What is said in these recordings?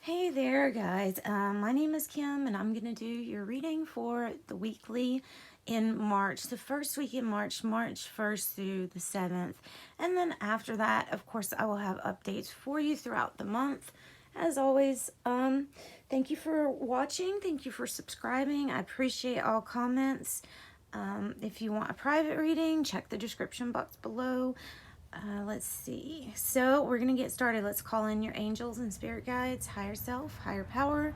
Hey there, guys. My name is Kim, and I'm going to do your reading for the weekly in March, the first week in March, March 1st through the 7th. And then after that, of course, I will have updates for you throughout the month. As always, thank you for watching. Thank you for subscribing. I appreciate all comments. If you want a private reading, check the description box below. Let's see. So we're going to get started. Let's call in your angels and spirit guides, higher self, higher power,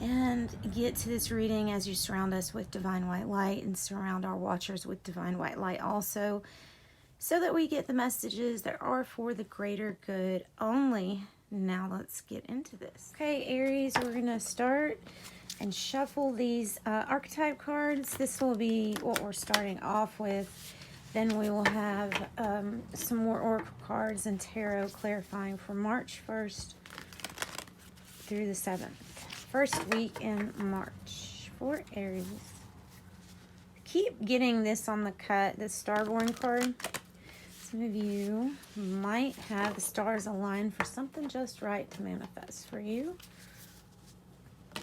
and get to this reading as you surround us with divine white light and surround our watchers with divine white light also, so that we get the messages that are for the greater good only. Now let's get into this. Okay, Aries, we're going to start and shuffle these archetype cards. This will be what we're starting off with. Then we will have some more oracle cards and tarot clarifying for March 1st through the 7th. First week in March for Aries. Keep getting this on the cut, the Starborn card. Some of you might have the stars aligned for something just right to manifest for you.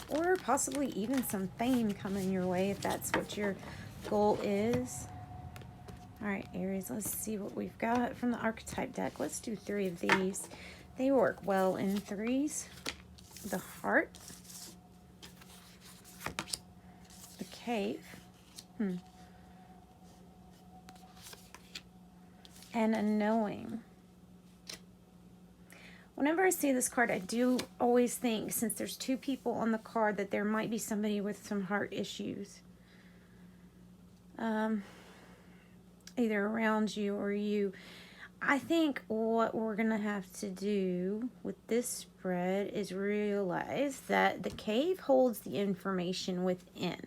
Or possibly even some fame coming your way if that's what your goal is. All right, Aries, let's see what we've got from the archetype deck. Let's do 3 of these. They work well in 3s. The heart. The cave. And a knowing. Whenever I see this card, I do always think, since there's 2 people on the card, that there might be somebody with some heart issues. Either around you or you. I think what we're going to have to do with this spread is realize that the cave holds the information within.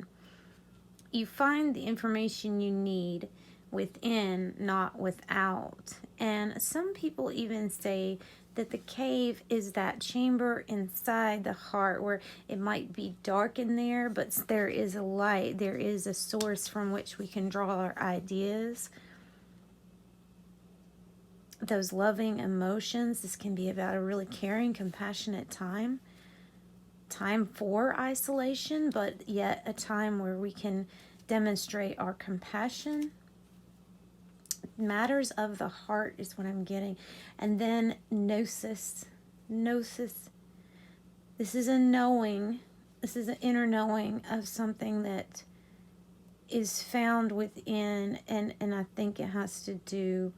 You find the information you need within, not without. And some people even say that the cave is that chamber inside the heart where it might be dark in there, but there is a light. There is a source from which we can draw our ideas. Those loving emotions. This can be about a really caring, compassionate time. Time for isolation, but yet a time where we can demonstrate our compassion. Matters of the heart is what I'm getting. And then gnosis. Gnosis. This is a knowing. This is an inner knowing of something that is found within. And I think it has to do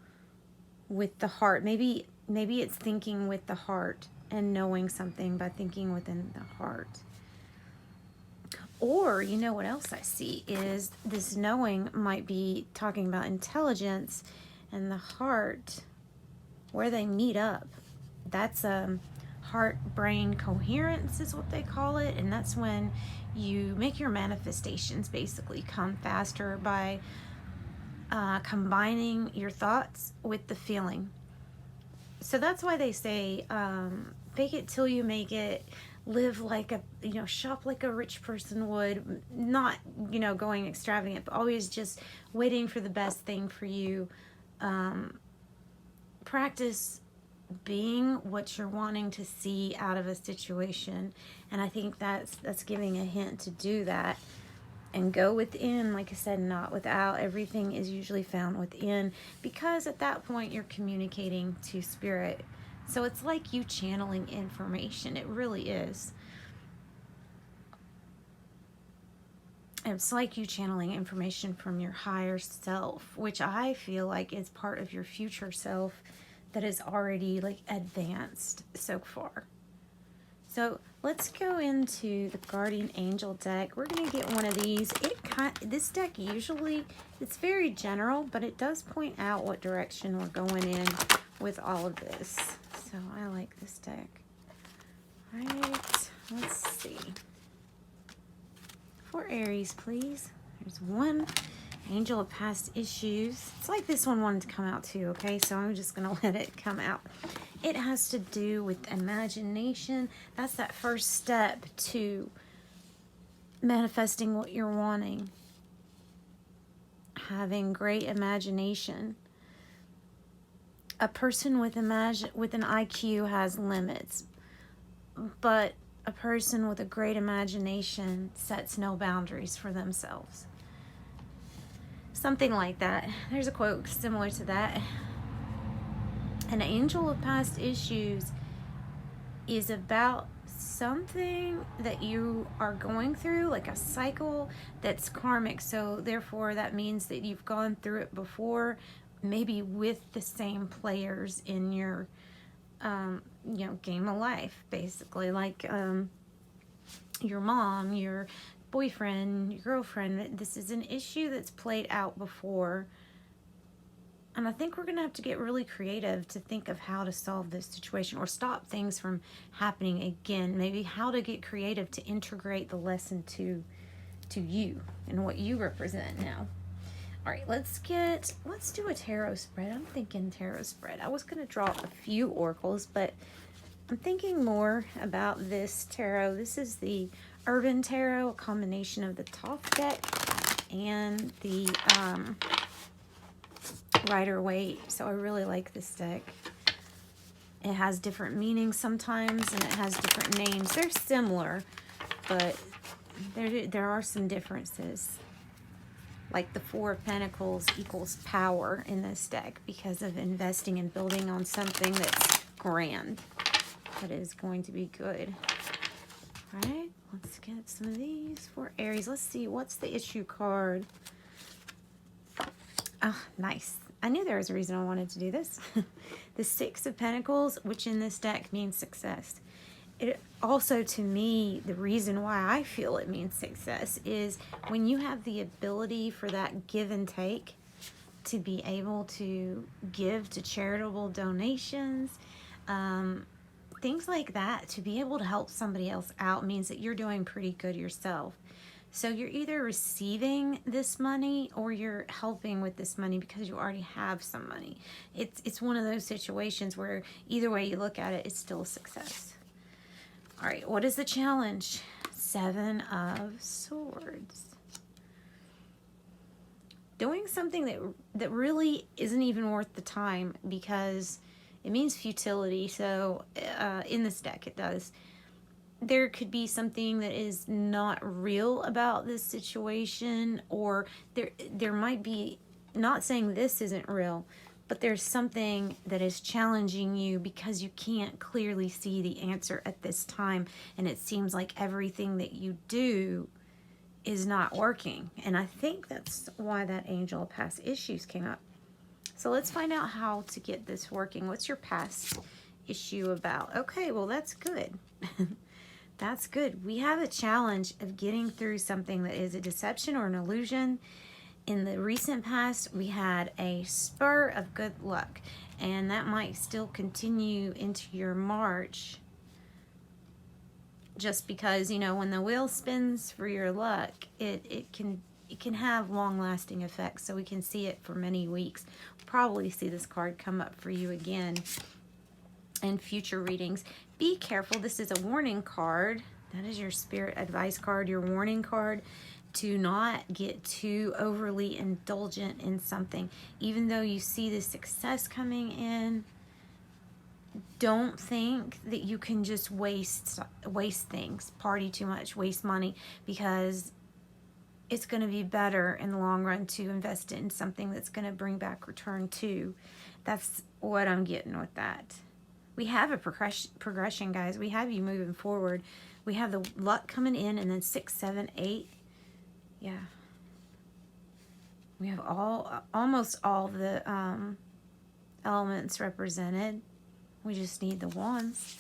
with the heart. Maybe it's thinking with the heart and knowing something by thinking within the heart. Or, you know what else I see is this knowing might be talking about intelligence and the heart, where they meet up. That's heart-brain coherence is what they call it. And that's when you make your manifestations basically come faster by combining your thoughts with the feeling. So that's why they say, fake it till you make it. Live like a, shop like a rich person would, not, going extravagant, but always just waiting for the best thing for you. Practice being what you're wanting to see out of a situation. And I think that's giving a hint to do that. And go within, like I said, not without. Everything is usually found within, because at that point you're communicating to spirit. So it's like you channeling information. It really is. It's like you channeling information from your higher self, which I feel like is part of your future self that is already like advanced so far. So let's go into the Guardian Angel deck. We're going to get one of these. This deck usually, it's very general, but it does point out what direction we're going in with all of this. So I like this deck. All right, let's see. For Aries, please. There's one Angel of Past Issues. It's like this one wanted to come out too, okay? So I'm just going to let it come out. It has to do with imagination. That's that first step to manifesting what you're wanting. Having great imagination. A person with an IQ has limits, but a person with a great imagination sets no boundaries for themselves. Something like that. There's a quote similar to that. An angel of past issues is about something that you are going through, like a cycle that's karmic. So therefore that means that you've gone through it before, maybe with the same players in your game of life, basically, like your mom, your boyfriend, your girlfriend. This is an issue that's played out before. And I think we're going to have to get really creative to think of how to solve this situation or stop things from happening again. Maybe how to get creative to integrate the lesson to you and what you represent now. All right, let's do a tarot spread. I'm thinking tarot spread. I was going to draw a few oracles, but I'm thinking more about this tarot. This is the Urban Tarot, a combination of the Thoth deck and the Rider-Waite. So I really like this deck. It has different meanings sometimes, and it has different names. They're similar, but there are some differences. Like the Four of Pentacles equals power in this deck because of investing and building on something that's grand, that is going to be good. All right, let's get some of these for Aries. Let's see, what's the issue card? Oh, nice. I knew there was a reason I wanted to do this. The Six of Pentacles, which in this deck means success. It also, to me, the reason why I feel it means success is when you have the ability for that give and take, to be able to give to charitable donations, things like that, to be able to help somebody else out means that you're doing pretty good yourself. So you're either receiving this money or you're helping with this money because you already have some money. It's one of those situations where either way you look at it, it's still a success. All right, what is the challenge? Seven of Swords. Doing something that really isn't even worth the time because it means futility. So in this deck it does. There could be something that is not real about this situation, or there might be, not saying this isn't real, but there's something that is challenging you because you can't clearly see the answer at this time, and it seems like everything that you do is not working. And I think that's why that Angel of Past Issues came up. So let's find out how to get this working. What's your past issue about? Okay, well, that's good. That's good. We have a challenge of getting through something that is a deception or an illusion. In the recent past, we had a spur of good luck, and that might still continue into your March, just because, you know, when the wheel spins for your luck, it can have long-lasting effects, so we can see it for many weeks. We'll probably see this card come up for you again in future readings. Be careful. This is a warning card. That is your spirit advice card, your warning card, to not get too overly indulgent in something. Even though you see the success coming in, don't think that you can just waste things, party too much, waste money, because it's going to be better in the long run to invest in something that's going to bring back return too. That's what I'm getting with that. We have a progression, guys. We have you moving forward. We have the luck coming in, and then 6, 7, 8. Yeah. We have almost all the elements represented. We just need the wands.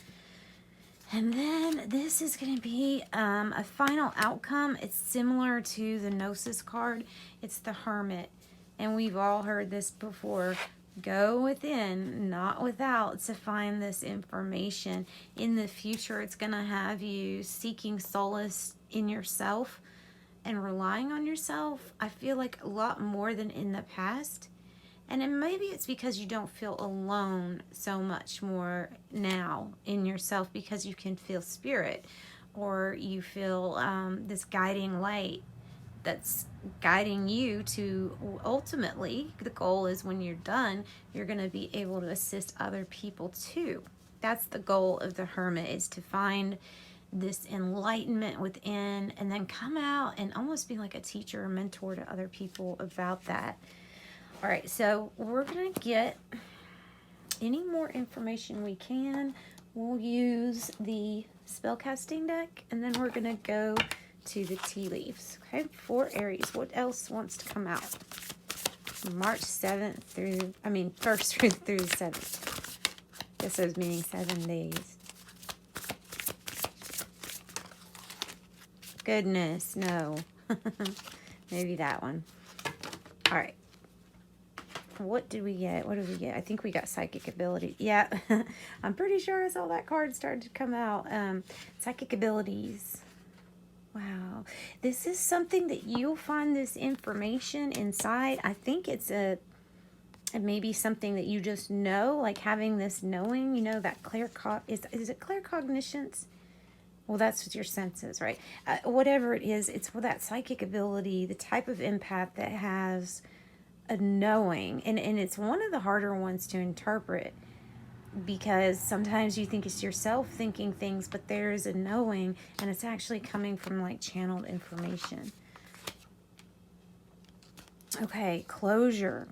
And then this is going to be a final outcome. It's similar to the Gnosis card. It's the Hermit. And we've all heard this before. Go within, not without, to find this information. In the future, it's going to have you seeking solace in yourself and relying on yourself. I feel like a lot more than in the past. And then maybe it's because you don't feel alone so much more now in yourself, because you can feel spirit, or you feel this guiding light that's guiding you to, ultimately, the goal is when you're done, you're going to be able to assist other people too. That's the goal of the Hermit, is to find this enlightenment within, and then come out and almost be like a teacher or mentor to other people about that. All right, so we're going to get any more information we can. We'll use the spellcasting deck, and then we're going to go to the tea leaves. Okay, for Aries, what else wants to come out? March 7th through, 1st through the 7th. Guess I was meaning 7 days. Goodness, no. Maybe that one. All right. What did we get? What did we get? I think we got psychic ability. Yeah, I'm pretty sure I saw that card started to come out. Psychic abilities. Wow. This is something that you'll find this information inside. I think it's maybe something that you just know, like having this knowing, you know, that is it claircognizance? Well, that's with your senses, right? Whatever it is, it's with that psychic ability, the type of empath that has a knowing. And it's one of the harder ones to interpret, because sometimes you think it's yourself thinking things, but there is a knowing, and it's actually coming from like channeled information. Okay, closure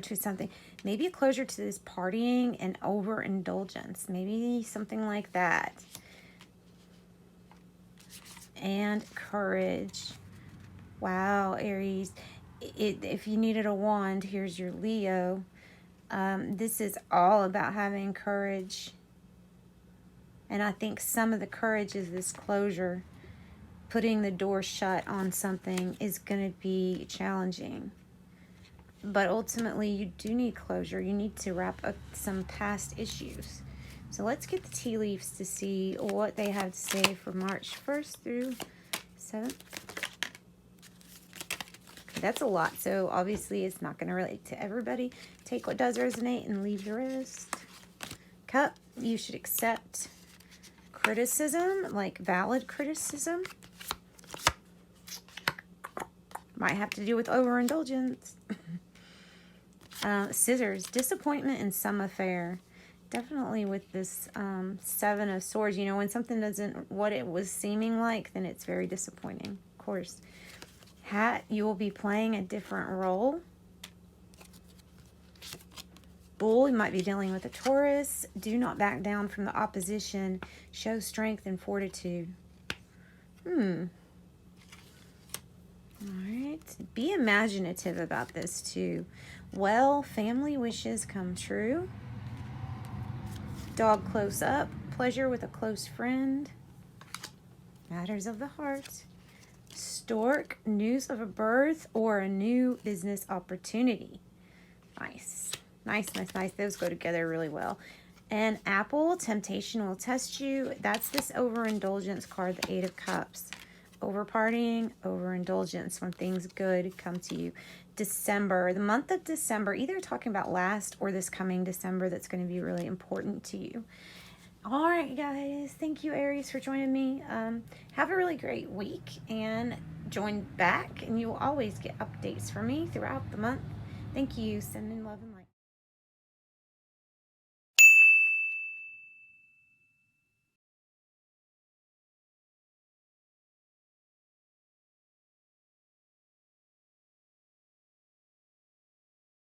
to something. Maybe a closure to this partying and overindulgence. Maybe something like that. And courage. Wow, Aries. If you needed a wand, here's your Leo. This is all about having courage. And I think some of the courage is this closure. Putting the door shut on something is going to be challenging. But ultimately, you do need closure. You need to wrap up some past issues. So let's get the tea leaves to see what they have to say for March 1st through 7th. That's a lot, so obviously it's not going to relate to everybody. Take what does resonate and leave the rest. Cup, you should accept criticism, like valid criticism. Might have to do with overindulgence. Scissors, disappointment in some affair. Definitely with this 7 of Swords. You know, when something doesn't what it was seeming like, then it's very disappointing, of course. Hat, you will be playing a different role. Bull, you might be dealing with a Taurus. Do not back down from the opposition. Show strength and fortitude. All right. Be imaginative about this too. Well, family wishes come true. Dog close up. Pleasure with a close friend. Matters of the heart. Stork, news of a birth or a new business opportunity. Nice. Nice. Those go together really well. And Apple, temptation will test you. That's this overindulgence card, the 8 of Cups. Over partying, overindulgence, when things good come to you. December, the month of December, either talking about last or this coming December, that's going to be really important to you. All right, guys. Thank you, Aries, for joining me. Have a really great week, and join back, and you will always get updates from me throughout the month. Thank you. Sending love and light.